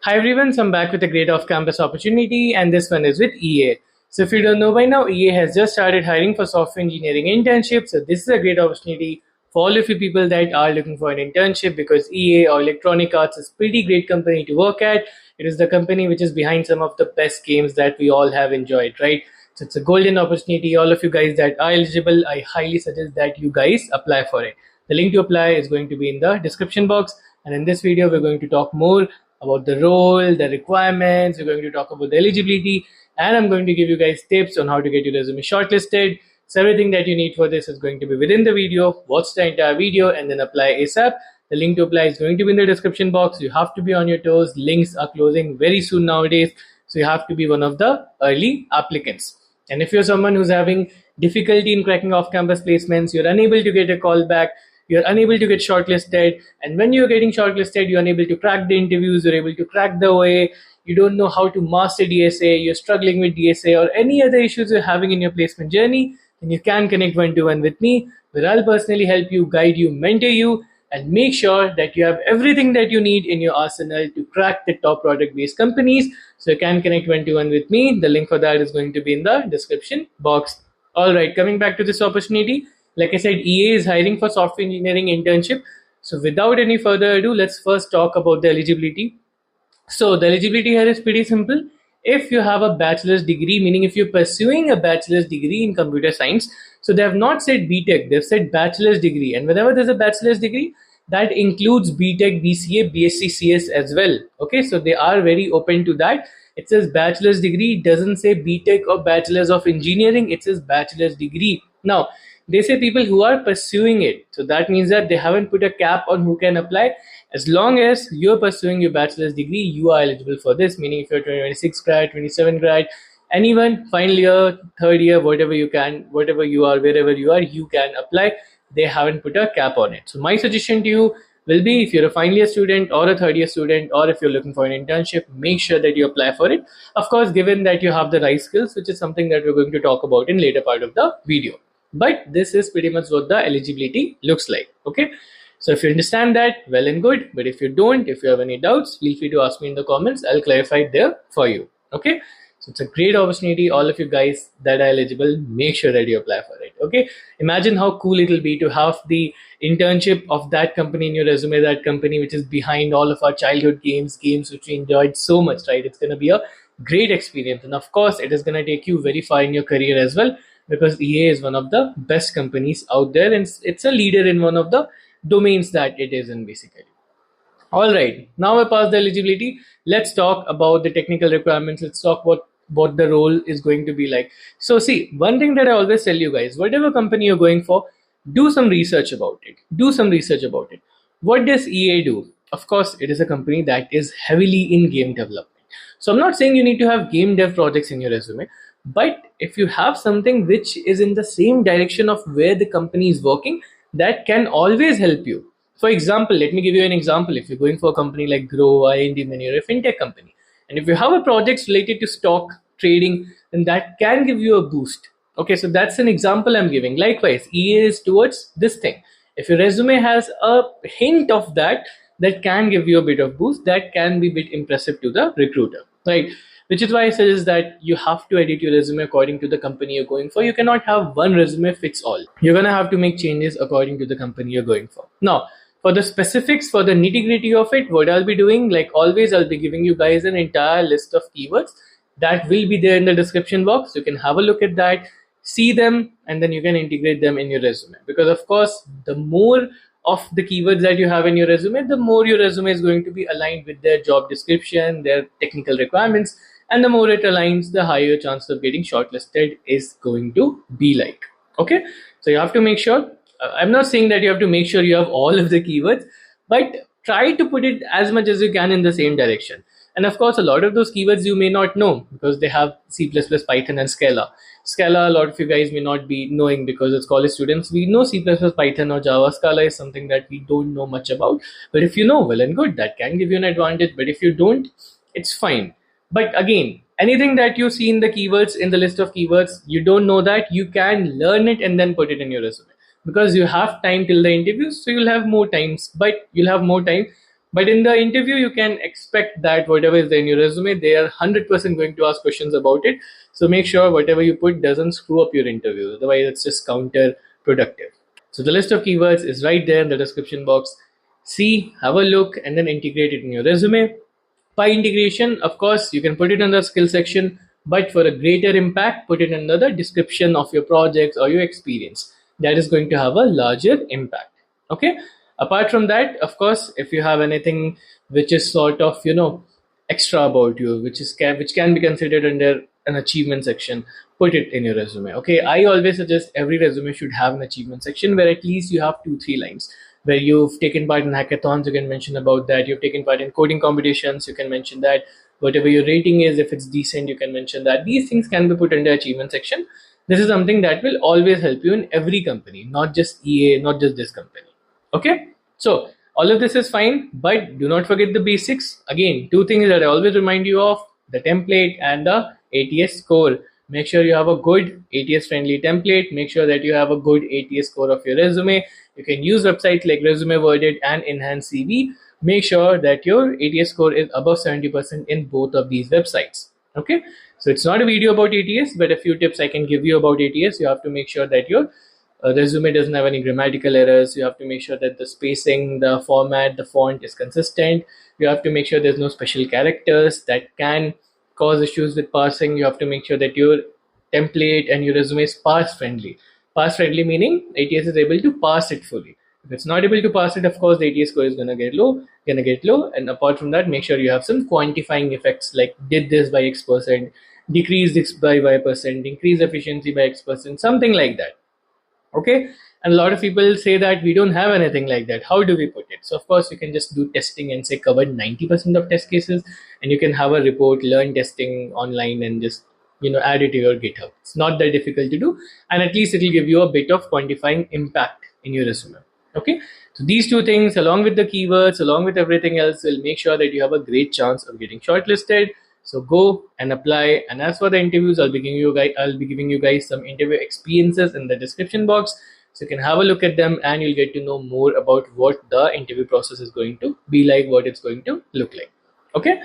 Hi everyone, so I'm back with a great off-campus opportunity, and this one is with EA. So if you don't know by now, EA has just started hiring for software engineering internships. So this is a great opportunity for all of you people that are looking for an internship, because EA or Electronic Arts is a pretty great company to work at. It is the company which is behind some of the best games that we all have enjoyed, right? So it's a golden opportunity. All of you guys that are eligible, I highly suggest that you guys apply for it. The link to apply is going to be in the description box. And in this video, we're going to talk more about the role, the requirements, we're going to talk about the eligibility, and I'm going to give you guys tips on how to get your resume shortlisted. So everything that you need for this is going to be within the video. Watch the entire video and then apply ASAP. The link to apply is going to be in the description box. You have to be on your toes. Links are closing very soon nowadays, so you have to be one of the early applicants. And if you're someone who's having difficulty in cracking off-campus placements, you're unable to get a call back, you're unable to get shortlisted, and when you're getting shortlisted, you're unable to crack the interviews, you're able to crack the OA, you don't know how to master DSA, you're struggling with DSA, or any other issues you're having in your placement journey, then you can connect one-to-one with me, where I'll personally help you, guide you, mentor you, and make sure that you have everything that you need in your arsenal to crack the top product-based companies. So you can connect one-to-one with me. The link for that is going to be in the description box. All right, coming back to this opportunity, like I said, EA is hiring for software engineering internship. So without any further ado, let's first talk about the eligibility. So the eligibility here is pretty simple. If you have a bachelor's degree, meaning if you're pursuing a bachelor's degree in computer science, so they have not said BTech, they've said bachelor's degree. And whenever there's a bachelor's degree, that includes BTech, BCA, BSc, CS as well. Okay, so they are very open to that. It says bachelor's degree, it doesn't say BTech or bachelor's of engineering, it says bachelor's degree. Now, they say people who are pursuing it. So that means that they haven't put a cap on who can apply. As long as you're pursuing your bachelor's degree, you are eligible for this. Meaning if you're 2026 grad, 27 grad, anyone, final year, third year, whatever you can, whatever you are, wherever you are, you can apply. They haven't put a cap on it. So my suggestion to you will be, if you're a final year student or a third year student, or if you're looking for an internship, make sure that you apply for it. Of course, given that you have the right skills, which is something that we're going to talk about in later part of the video. But this is pretty much what the eligibility looks like. Okay, so if you understand that, well and good. But if you don't, if you have any doubts, feel free to ask me in the comments. I'll clarify it there for you. Okay, so it's a great opportunity. All of you guys that are eligible, make sure that you apply for it. Okay, imagine how cool it will be to have the internship of that company in your resume, that company which is behind all of our childhood games which we enjoyed so much, right? It's going to be a great experience, and of course it is going to take you very far in your career as well, because EA is one of the best companies out there, and it's a leader in one of the domains that it is in, basically. All right, now I passed the eligibility. Let's talk about the technical requirements. Let's talk about what the role is going to be like. So see, one thing that I always tell you guys, whatever company you're going for, do some research about it. Do some research about it. What does EA do? Of course, it is a company that is heavily in game development. So I'm not saying you need to have game dev projects in your resume, but if you have something which is in the same direction of where the company is working, that can always help you. For example, let me give you an example. If you're going for a company like Grow, IND Money, or a fintech company, and if you have a project related to stock trading, then that can give you a boost. Okay, so that's an example I'm giving. Likewise, EA is towards this thing. If your resume has a hint of that, that can give you a bit of boost, that can be a bit impressive to the recruiter, right? Which is why I suggest that you have to edit your resume according to the company you're going for. You cannot have one resume fits all. You're going to have to make changes according to the company you're going for. Now, for the specifics, for the nitty gritty of it, what I'll be doing, like always, I'll be giving you guys an entire list of keywords that will be there in the description box. You can have a look at that, see them, and then you can integrate them in your resume. Because of course, the more of the keywords that you have in your resume, the more your resume is going to be aligned with their job description, their technical requirements, and the more it aligns, the higher chance of getting shortlisted is going to be like. Okay, so you have to make sure. I'm not saying that you have to make sure you have all of the keywords, but try to put it as much as you can in the same direction. And of course, a lot of those keywords you may not know because they have C++, Python, and Scala. Scala, a lot of you guys may not be knowing because as college students, we know C++, Python, or Java. Scala is something that we don't know much about. But if you know, well and good, that can give you an advantage. But if you don't, it's fine. But again, anything that you see in the keywords, in the list of keywords, you don't know that, you can learn it and then put it in your resume. Because you have time till the interviews, so you'll have more times, but you'll have more time But in the interview, you can expect that whatever is there in your resume, they are 100% going to ask questions about it. So make sure whatever you put doesn't screw up your interview. Otherwise, it's just counterproductive. So the list of keywords is right there in the description box. See, have a look, and then integrate it in your resume. By integration, of course, you can put it in the skill section, but for a greater impact, put it under the description of your projects or your experience. That is going to have a larger impact. Okay. Apart from that, of course, if you have anything which is sort of, extra about you, which can be considered under an achievement section, put it in your resume. Okay. I always suggest every resume should have an achievement section where at least you have 2-3 lines where you've taken part in hackathons, you can mention about that. You've taken part in coding competitions, you can mention that. Whatever your rating is, if it's decent, you can mention that. These things can be put under achievement section. This is something that will always help you in every company, not just EA, not just this company. Okay, so all of this is fine, but do not forget the basics. Again, two things that I always remind you of: the template and the ATS score. Make sure you have a good ATS friendly template. Make sure that you have a good ATS score of your resume. You can use websites like Resume Worded and Enhance CV. Make sure that your ATS score is above 70% in both of these websites. Okay, so it's not a video about ATS, but a few tips I can give you about ATS. You have to make sure that your resume doesn't have any grammatical errors. You have to make sure that the spacing, the format, the font is consistent. You have to make sure there's no special characters that can cause issues with parsing. You have to make sure that your template and your resume is parse friendly. Parse friendly meaning ATS is able to parse it fully. If it's not able to parse it, of course, the ATS score is gonna get low. And apart from that, make sure you have some quantifying effects like did this by X%, decreased this by Y%, increased efficiency by X%, something like that. Okay, and a lot of people say that we don't have anything like that. How do we put it? So of course you can just do testing and say covered 90% of test cases, and you can have a report, learn testing online, and just add it to your GitHub. It's not that difficult to do, and at least it will give you a bit of quantifying impact in your resume. Okay, so these two things along with the keywords, along with everything else, will make sure that you have a great chance of getting shortlisted. So go and apply. And as for the interviews, I'll be giving you guys some interview experiences in the description box, so you can have a look at them and you'll get to know more about what the interview process is going to be like, what it's going to look like. Okay,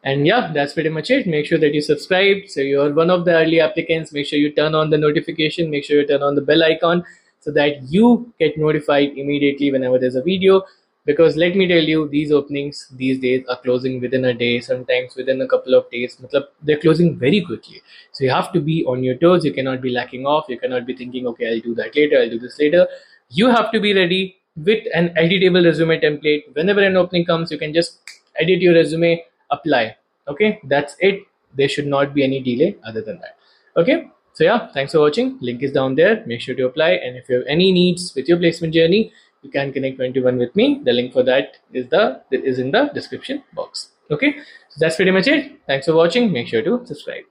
and yeah, that's pretty much it. Make sure that you subscribe, so you're one of the early applicants. Make sure you turn on the notification, make sure you turn on the bell icon, so that you get notified immediately whenever there's a video. Because let me tell you, these openings these days are closing within a day, sometimes within a couple of days. They're closing very quickly. So you have to be on your toes. You cannot be lacking off. You cannot be thinking, okay, I'll do that later, I'll do this later. You have to be ready with an editable resume template. Whenever an opening comes, you can just edit your resume, apply. Okay, that's it. There should not be any delay other than that. Okay, so yeah, thanks for watching. Link is down there. Make sure to apply. And if you have any needs with your placement journey, you can connect 21 with me. The link for that is in the description box. Okay, so that's pretty much it. Thanks for watching. Make sure to subscribe.